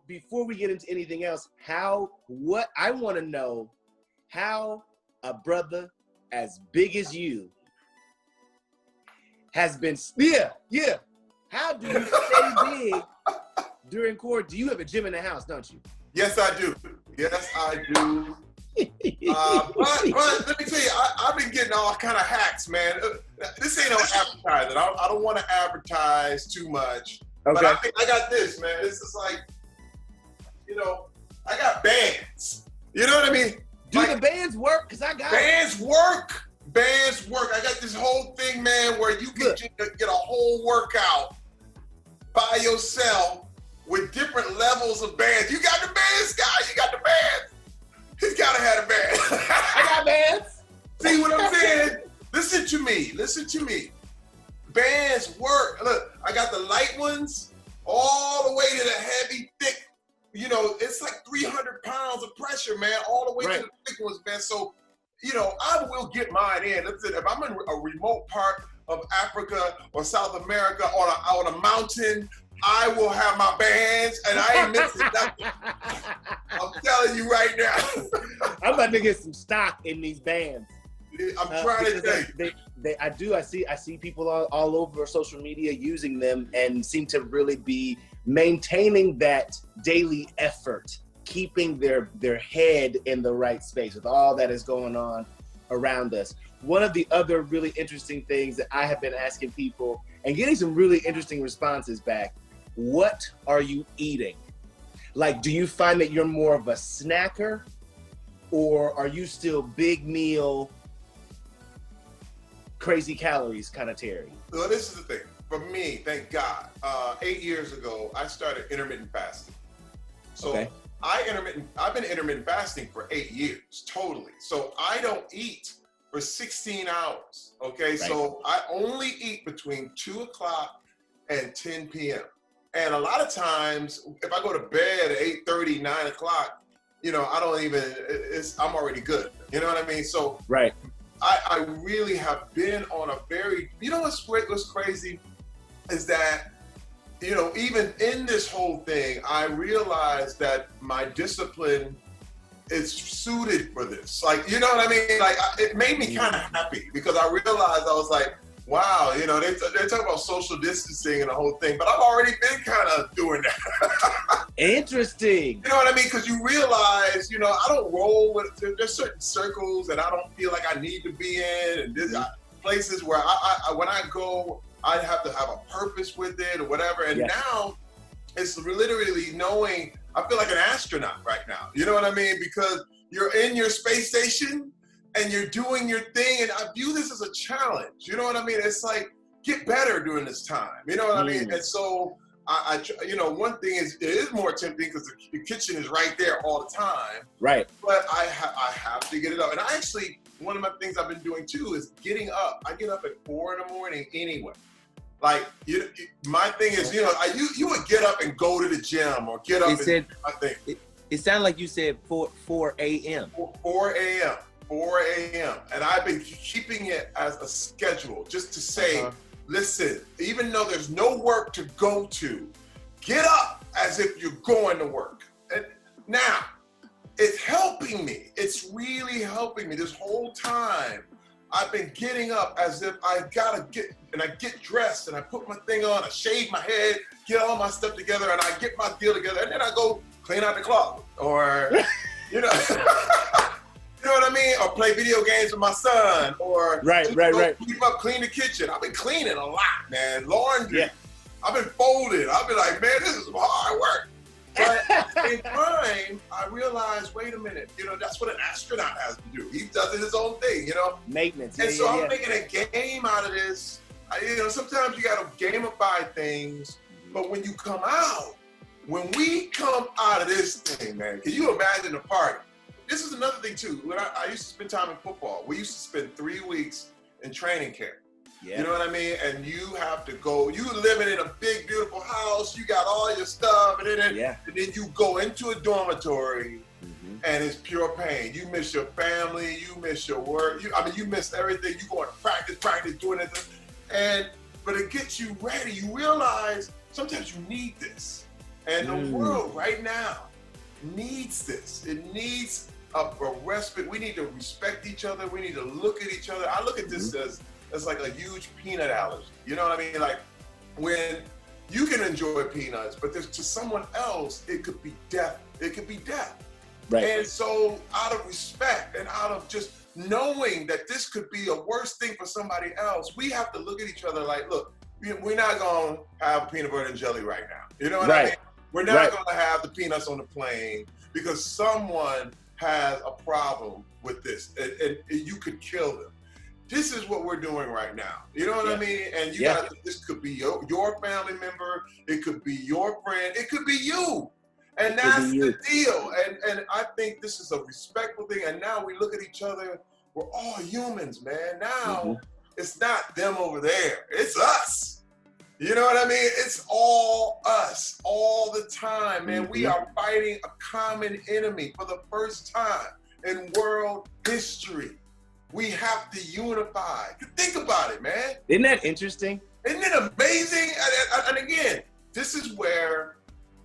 before we get into anything else, what I want to know, how a brother as big as you has been, how do you stay big during quarantine? Do you have a gym in the house, don't you? Yes, I do. But let me tell you, I've been getting all kind of hacks, man. This ain't no advertising. I don't want to advertise too much. Okay. But I think I got this, man. This is like, I got bands. You know what I mean? Do the bands work? Because I got bands work. Bands work. I got this whole thing, man, where you can get a whole workout by yourself with different levels of bands. You got the bands, guys. You got the bands. He's gotta have a band. I got bands. See what I'm saying? Listen to me. Bands work. Look, I got the light ones all the way to the heavy, thick. It's like 300 pounds of pressure, man, all the way to the thick ones, man. So, I will get mine in. Listen, if I'm in a remote part of Africa or South America on a mountain, I will have my bands, and I ain't missing nothing. I'm telling you right now. I'm about to get some stock in these bands. I'm trying to tell you. I see people all over social media using them and seem to really be maintaining that daily effort, keeping their head in the right space with all that is going on around us. One of the other really interesting things that I have been asking people and getting some really interesting responses back, what are you eating? Like, do you find that you're more of a snacker, or are you still big meal, crazy calories kind of Terry? Well, this is the thing. For me, thank God, 8 years ago, I started intermittent fasting. So I've been intermittent fasting for 8 years, totally. So I don't eat for 16 hours, okay? Right. So I only eat between 2 o'clock and 10 p.m. And a lot of times, if I go to bed at 8:30, 9 o'clock, I don't even, I'm already good. You know what I mean? So I really have been on a very, what's crazy is that, even in this whole thing, I realized that my discipline is suited for this. Like, you know what I mean? Like, it made me kind of happy because I realized I was like, wow, they talk about social distancing and the whole thing, but I've already been kind of doing that. Interesting. You know what I mean? Because you realize, I don't roll with, there's certain circles that I don't feel like I need to be in, and there's places where when I go, I have to have a purpose with it or whatever. And now it's literally knowing, I feel like an astronaut right now. You know what I mean? Because you're in your space station and you're doing your thing. And I view this as a challenge. You know what I mean? It's like, get better during this time. You know what I mean? And so I one thing is, it is more tempting because the kitchen is right there all the time. Right. But I have to get it up. And one of my things I've been doing too is getting up. I get up at 4 a.m. anyway. Like, my thing is, you would get up and go to the gym or get up I think. It sounded like you said 4 a.m. 4 a.m. 4 a.m. And I've been keeping it as a schedule just to say, listen, even though there's no work to go to, get up as if you're going to work. And now, it's helping me. It's really helping me this whole time. I've been getting up as if I get dressed and I put my thing on, I shave my head, get all my stuff together, and I get my deal together, and then I go clean out the closet, or, you know what I mean? Or play video games with my son, or keep up, clean the kitchen. I've been cleaning a lot, man. Laundry. Yeah. I've been folding. I've been like, man, this is hard work. But at the same time, I realized, wait a minute, that's what an astronaut has to do. He does his own thing, Maintenance. And so I'm making a game out of this. Sometimes you got to gamify things, but when we come out of this thing, man, can you imagine the party? This is another thing too. When I used to spend time in football, we used to spend 3 weeks in training camp. Yeah. You know what I mean? And you have to go, you living in a big, beautiful house, you got all your stuff, and then you go into a dormitory, and it's pure pain. You miss your family, you miss your work, you miss everything. You going to practice, doing it. But it gets you ready. You realize sometimes you need this. And the world right now needs this. It needs a respite. We need to respect each other. We need to look at each other. I look at this as like a huge peanut allergy. You know what I mean? Like when you can enjoy peanuts, but there's to someone else, it could be death. It could be death. Right. And so out of respect and out of just knowing that this could be a worse thing for somebody else, we have to look at each other like, look, we're not going to have peanut butter and jelly right now. You know what I mean? We're not going to have the peanuts on the plane because someone has a problem with this and you could kill them. This is what we're doing right now. You know what I mean? And you got this could be your family member, it could be your friend, it could be you. And that's the deal. And I think this is a respectful thing. And now we look at each other, we're all humans, man. Now it's not them over there, it's us. You know what I mean? It's all us, all the time, man. We are fighting a common enemy for the first time in world history. We have to unify. Think about it, man. Isn't that interesting? Isn't it amazing? And again, this is where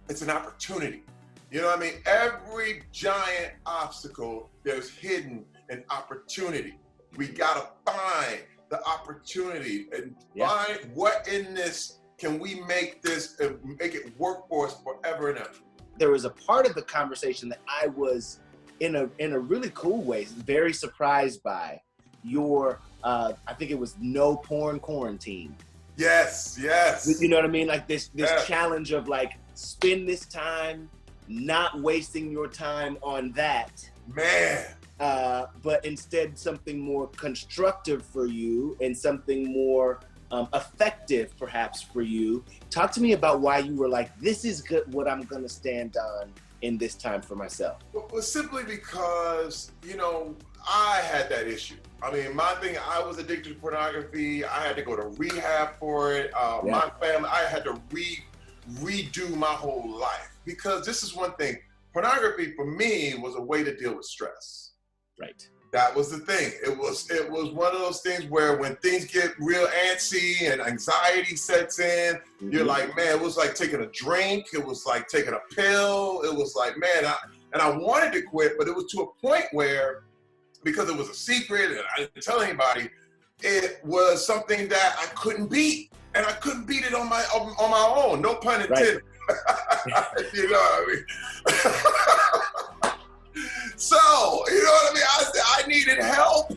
it's an opportunity. You know what I mean? Every giant obstacle, there's hidden an opportunity. We gotta find the opportunity and find what in this can we make this, make it work for us forever and ever. There was a part of the conversation that I was in a really cool way, very surprised by your, I think it was no porn quarantine. Yes. You know what I mean? Like this challenge of like, spend this time not wasting your time on that. Man. But instead something more constructive for you and something more effective perhaps for you. Talk to me about why you were like, this is good, what I'm gonna stand on in this time for myself. Well, simply because, you know, I had that issue. I mean, my thing, I was addicted to pornography. I had to go to rehab for it. My family, I had to redo my whole life because this is one thing. Pornography for me was a way to deal with stress. Right. That was the thing. It was one of those things where when things get real antsy and anxiety sets in, you're like, man, it was like taking a drink. It was like taking a pill. It was like, man, I wanted to quit, but it was to a point where, because it was a secret and I didn't tell anybody, it was something that I couldn't beat. And I couldn't beat it on my own. No pun intended. Right. You know what I mean? So, you know what I mean? I needed help.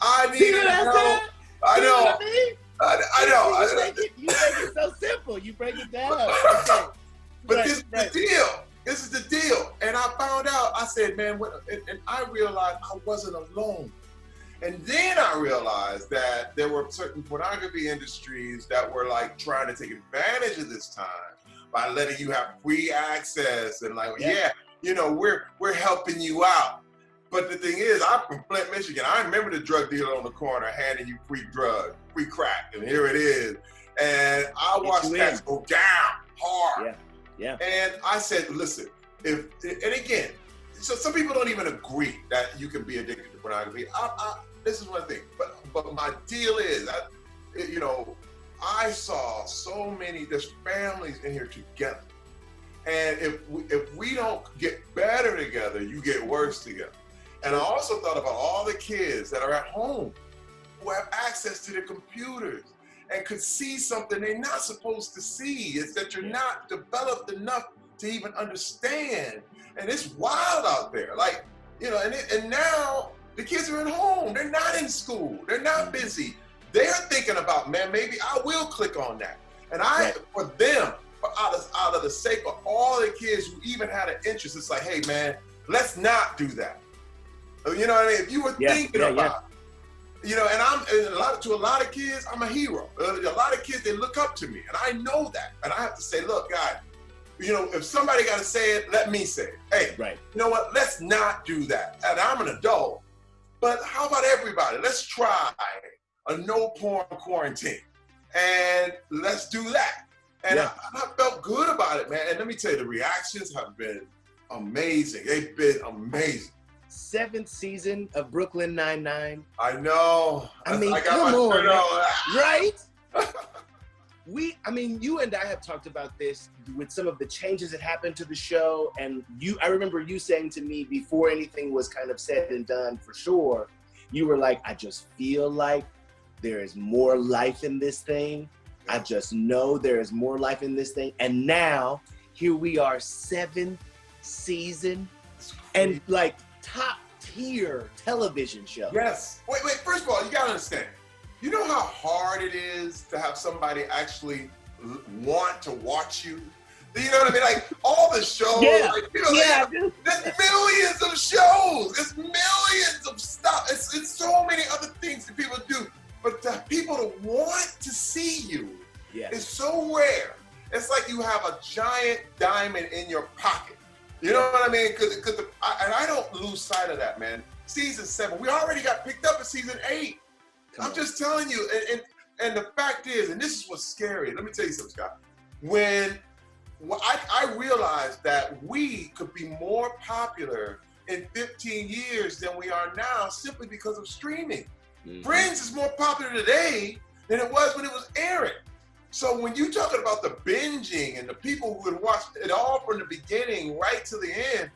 I needed help. I know. I know. You make it so simple. You break it down. Okay. But this is the deal. This is the deal. And I found out, I said, man, and I realized I wasn't alone. And then I realized that there were certain pornography industries that were like trying to take advantage of this time by letting you have free access and like, you know, we're helping you out. But the thing is, I'm from Flint, Michigan. I remember the drug dealer on the corner handing you free drug, free crack, and here it is. And I watched cats go down hard. Yeah. And I said, listen, and again, so some people don't even agree that you can be addicted to pornography. This is one thing, but my deal is, you know, I saw so many, there's families in here together. And if we don't get better together, you get worse together. And I also thought about all the kids that are at home who have access to their computers and could see something they're not supposed to see. It's that you're not developed enough to even understand. And it's wild out there. Like, you know, and now the kids are at home. They're not in school. They're not busy. They're thinking about, man, maybe I will click on that. And for them, out of the sake of all the kids who even had an interest, it's like, hey, man, let's not do that. You know what I mean? If you were thinking about it, you know, and to a lot of kids, I'm a hero. A lot of kids, they look up to me, and I know that. And I have to say, look, guys, you know, if somebody got to say it, let me say it. Hey, you know what? Let's not do that. And I'm an adult. But how about everybody? Let's try a no porn quarantine. And let's do that. And I felt good about it, man. And let me tell you, the reactions have been amazing. They've been amazing. 7th season of Brooklyn Nine-Nine. I know. I mean, I got come my on, shirt on. Right? I mean, you and I have talked about this with some of the changes that happened to the show. And I remember you saying to me before anything was kind of said and done for sure, you were like, I just feel like there is more life in this thing. I just know there is more life in this thing. And now here we are, 7th season and like top tier television show. Yes. Wait, first of all, you gotta understand. You know how hard it is to have somebody actually want to watch you? You know what I mean? Like all the shows, like, you know, there's millions of shows. It's millions of stuff. It's so many other things that people do. But the people to want to see you is so rare. It's like you have a giant diamond in your pocket. You know what I mean? And I don't lose sight of that, man. Season 7, we already got picked up in season 8. I'm just telling you, and the fact is, and this is what's scary. Let me tell you something, Scott. When I realized that we could be more popular in 15 years than we are now simply because of streaming. Friends is more popular today than it was when it was airing. So when you're talking about the binging and the people who would watch it all from the beginning right to the end,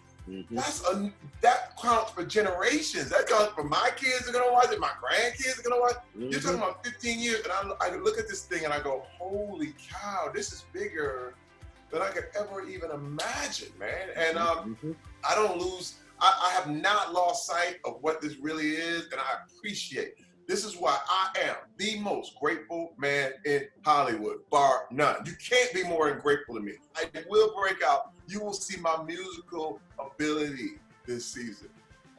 that counts for generations. That counts for my kids are gonna watch it, my grandkids are gonna watch it. You're talking about 15 years, and I look at this thing and I go, holy cow, this is bigger than I could ever even imagine, man. And I don't lose, I have not lost sight of what this really is, and I appreciate it. This is why I am the most grateful man in Hollywood, bar none. You can't be more ungrateful than me. I will break out. You will see my musical ability this season.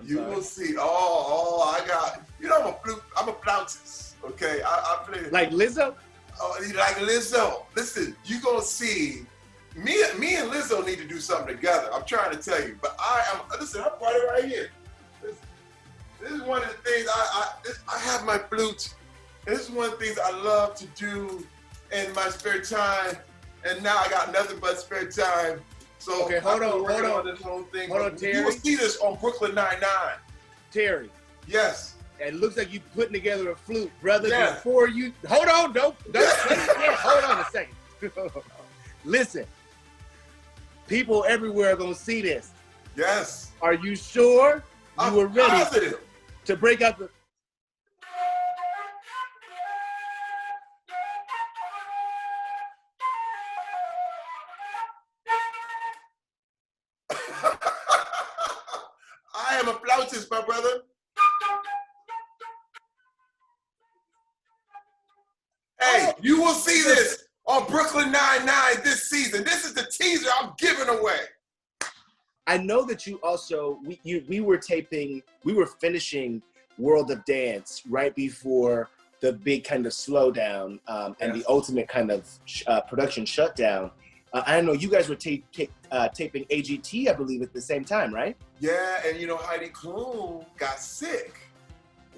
You will see, I got, you know, I'm a flautist, okay? I play. Like Lizzo? Oh, like Lizzo. Listen, you're gonna see, me and Lizzo need to do something together. I'm trying to tell you, but listen, I'm right here. This is one of the things I have my flute. This is one of the things I love to do in my spare time. And now I got nothing but spare time. So okay, hold on. This whole thing. Hold on, Terry. You will see this on Brooklyn Nine-Nine. Terry. Yes. It looks like you putting together a flute, brother. Before you hold on, don't hold on a second. Listen, people everywhere are gonna see this. Yes. Are you sure you were ready positive to break out the? I am a flautist, my brother. Hey, you will see this on Brooklyn Nine-Nine this season. This is the teaser I'm giving away. I know that you also, we were finishing World of Dance right before the big kind of slowdown and the ultimate kind of production shutdown. I know you guys were taping AGT, I believe, at the same time, right? Yeah, and you know, Heidi Klum got sick.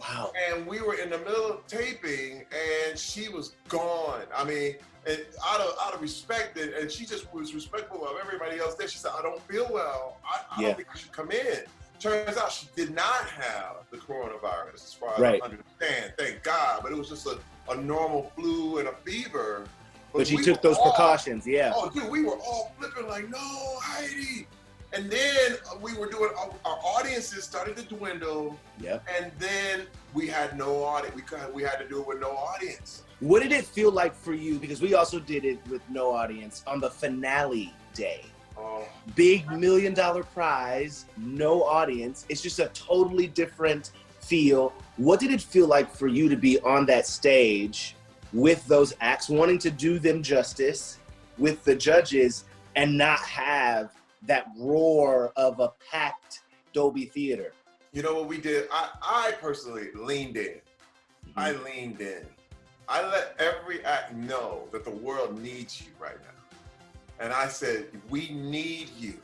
Wow. And we were in the middle of taping and she was gone. I mean, and out of respect, and she just was respectful of everybody else there. She said, I don't feel well. I don't think I should come in. Turns out she did not have the coronavirus, as far as I understand, thank God. But it was just a normal flu and a fever. But she took those precautions, Oh, dude, we were all flipping like, no, Heidi. And then we were doing, our audiences started to dwindle. Yep. And then we had no audience. We had to do it with no audience. What did it feel like for you? Because we also did it with no audience on the finale day. Oh. Big $1 million prize, no audience. It's just a totally different feel. What did it feel like for you to be on that stage with those acts, wanting to do them justice with the judges and not have that roar of a packed Dolby theater? You know what we did? I personally leaned in. I leaned in. I let every act know that the world needs you right now. And I said, we need you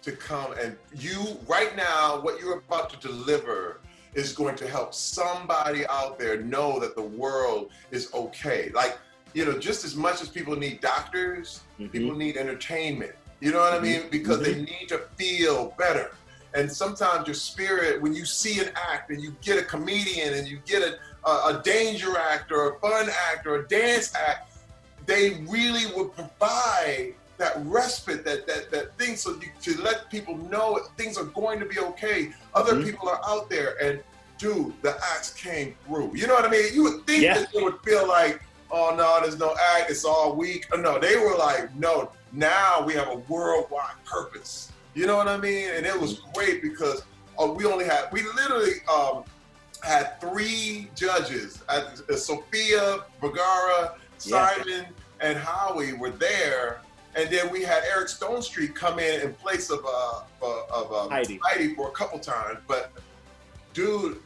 to come, and you, right now, what you're about to deliver is going to help somebody out there know that the world is okay. Like, you know, just as much as people need doctors, people need entertainment. You know what I mean? Because they need to feel better. And sometimes your spirit, when you see an act and you get a comedian and you get a danger act or a fun act or a dance act, they really would provide that respite, that thing, so to let people know things are going to be okay. Other people are out there, and dude, the acts came through. You know what I mean? You would think that they would feel like, oh no, there's no act, it's all weak. No, they were like, no, now we have a worldwide purpose. You know what I mean? And it was great because we literally had 3 judges. Sophia, Vergara, Simon, and Howie were there. And then we had Eric Stonestreet come in place of Heidi for a couple times. But dude,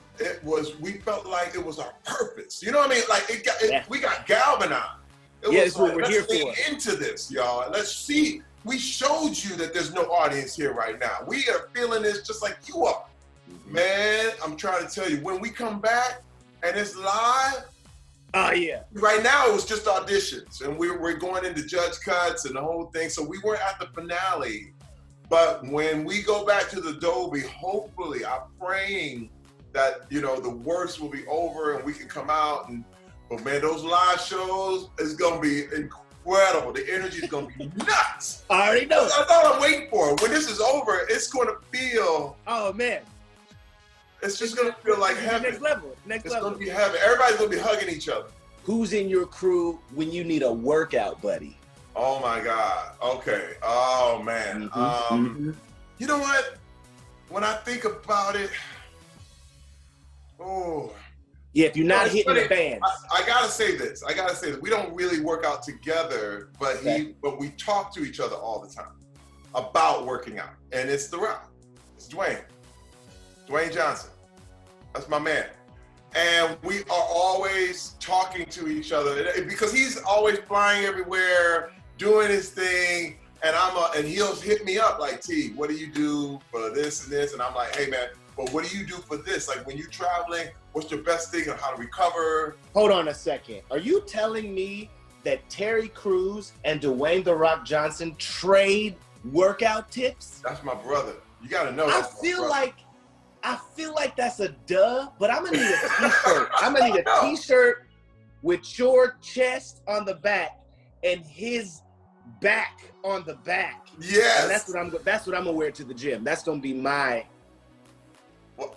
we felt like it was our purpose. You know what I mean? Like we got galvanized. That's what we're here for. Let's into this, y'all. Let's see. We showed you that there's no audience here right now. We are feeling this just like you are. Man, I'm trying to tell you, when we come back and it's live, right now it was just auditions, and we're going into judge cuts and the whole thing, so we weren't at the finale. But when we go back to the Dolby, hopefully, I'm praying that, you know, the worst will be over and we can come out. But man, those live shows is gonna be incredible. The energy is gonna be nuts. I already know. That's all I'm waiting for. When this is over, it's gonna feel, oh man, it's just gonna feel like heaven. Next level. It's gonna be heaven. Everybody's gonna be hugging each other. Who's in your crew when you need a workout buddy? Oh my God. Okay. Oh man. You know what? When I think about it, if you're not hitting the bands. I gotta say this. We don't really work out together, but we talk to each other all the time about working out. And it's The Rock. It's Dwayne Johnson. That's my man. And we are always talking to each other because he's always flying everywhere, doing his thing. And he'll hit me up like, T, what do you do for this and this? And I'm like, hey man, but what do you do for this? Like when you're traveling, what's your best thing on how to recover? Hold on a second. Are you telling me that Terry Crews and Dwayne The Rock Johnson trade workout tips? That's my brother. You gotta know. I feel like that's a duh, but I'm gonna need a t-shirt. I'm gonna need a t-shirt with your chest on the back and his back on the back. Yes. And that's what I'm gonna wear to the gym. That's gonna be my. Well,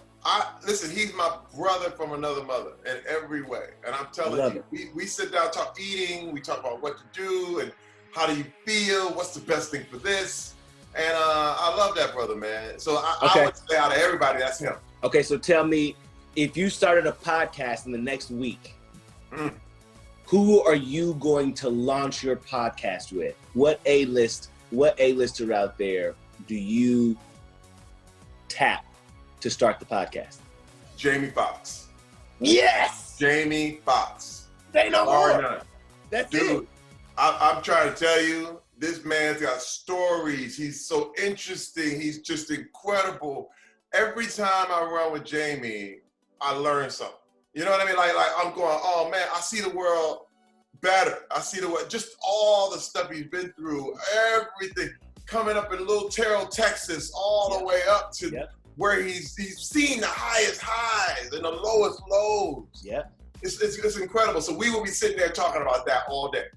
listen, he's my brother from another mother in every way. And I'm telling you, we sit down, talk eating, we talk about what to do and how do you feel, what's the best thing for this. And I love that brother, man. So I would say out of everybody, that's him. Okay, so tell me, if you started a podcast in the next week, who are you going to launch your podcast with? What A-lister out there do you tap to start the podcast? Jamie Foxx. Yes! Jamie Foxx. Say no more. That's Dude, it. I'm trying to tell you, this man's got stories. He's so interesting. He's just incredible. Every time I run with Jamie, I learn something. You know what I mean? Like I'm going, oh man, I see the world better. I see the world, just all the stuff he's been through, everything coming up in Little Terrell, Texas, all the way up to where he's seen the highest highs and the lowest lows. Yeah. It's incredible. So we will be sitting there talking about that all day.